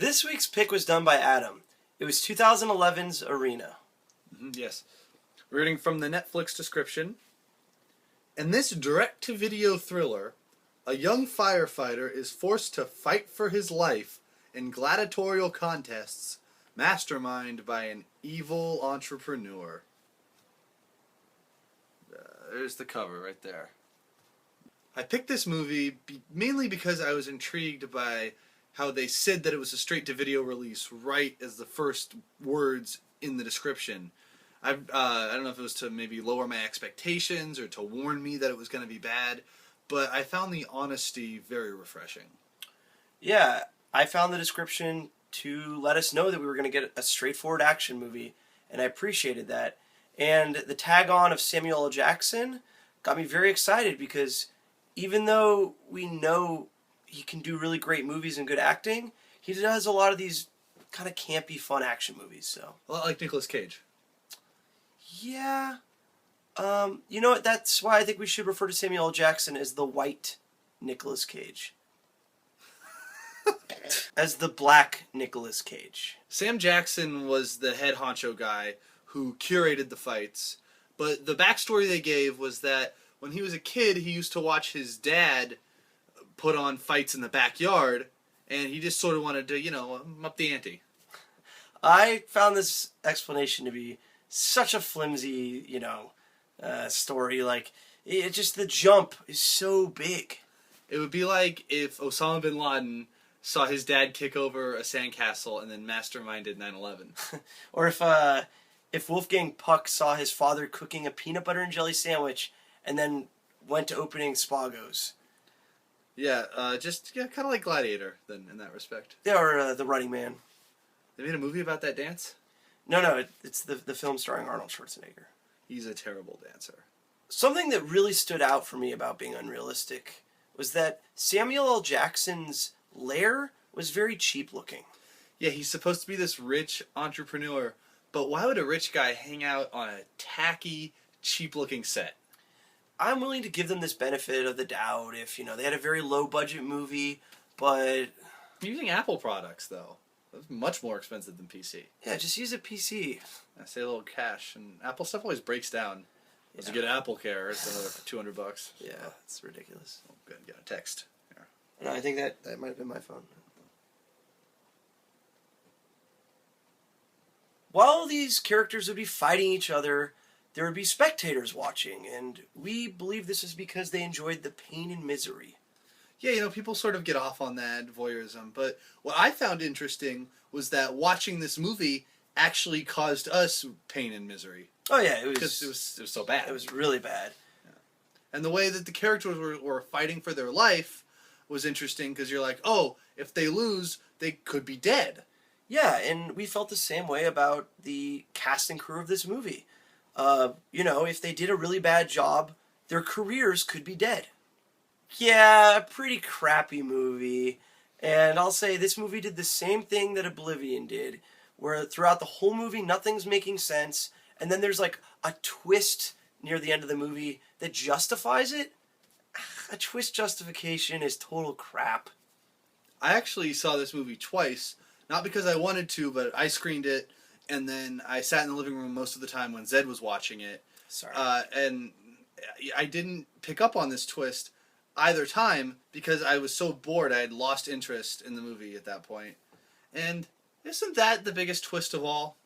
This week's pick was done by Adam. It was 2011's Arena. Yes. Reading from the Netflix description. In this direct-to-video thriller, a young firefighter is forced to fight for his life in gladiatorial contests masterminded by an evil entrepreneur. There's the cover right there. I picked this movie mainly because I was intrigued by how they said that it was a straight-to-video release right as the first words in the description. I don't know if it was to maybe lower my expectations or to warn me that it was going to be bad, but I found the honesty very refreshing. Yeah, I found the description to let us know that we were going to get a straightforward action movie, and I appreciated that. And the tag-on of Samuel L. Jackson got me very excited because even though we know he can do really great movies and good acting, he does a lot of these kind of campy, fun action movies. So A lot like Nicolas Cage. yeah, you know what? That's why I think we should refer to Samuel L. Jackson as the white Nicolas Cage. As the black Nicolas Cage. Sam Jackson was the head honcho guy who curated the fights, but the backstory they gave was that when he was a kid, he used to watch his dad put on fights in the backyard, and he just sort of wanted to, up the ante. I found this explanation to be such a flimsy, story. Like, the jump is so big. It would be like if Osama bin Laden saw his dad kick over a sandcastle and then masterminded 9/11. Or if Wolfgang Puck saw his father cooking a peanut butter and jelly sandwich and then went to opening Spago's. Yeah, kind of like Gladiator, then, in that respect. Yeah, or The Running Man. They made a movie about that dance? No, it's the film starring Arnold Schwarzenegger. He's a terrible dancer. Something that really stood out for me about being unrealistic was that Samuel L. Jackson's lair was very cheap looking. Yeah, he's supposed to be this rich entrepreneur, but why would a rich guy hang out on a tacky, cheap-looking set? I'm willing to give them this benefit of the doubt if, they had a very low-budget movie, but... Using Apple products, though. That's much more expensive than PC. Yeah, just use a PC. I say a little cash, and Apple stuff always breaks down. Once you get Apple Care, it's another $200. Yeah, it's ridiculous. Oh, good, get a text. Yeah. No, I think that might have been my phone. While these characters would be fighting each other, there would be spectators watching, and we believe this is because they enjoyed the pain and misery. Yeah, people sort of get off on that voyeurism, but what I found interesting was that watching this movie actually caused us pain and misery. Oh yeah, because it was so bad. It was really bad. Yeah. And the way that the characters were fighting for their life was interesting because you're like, oh, if they lose, they could be dead. Yeah, and we felt the same way about the cast and crew of this movie. If they did a really bad job, their careers could be dead. Yeah, a pretty crappy movie. And I'll say this movie did the same thing that Oblivion did, where throughout the whole movie nothing's making sense, and then there's like a twist near the end of the movie that justifies it. A twist justification is total crap. I actually saw this movie twice, not because I wanted to, but I screened it, and then I sat in the living room most of the time when Zed was watching it. Sorry. And I didn't pick up on this twist either time because I was so bored I had lost interest in the movie at that point. And isn't that the biggest twist of all?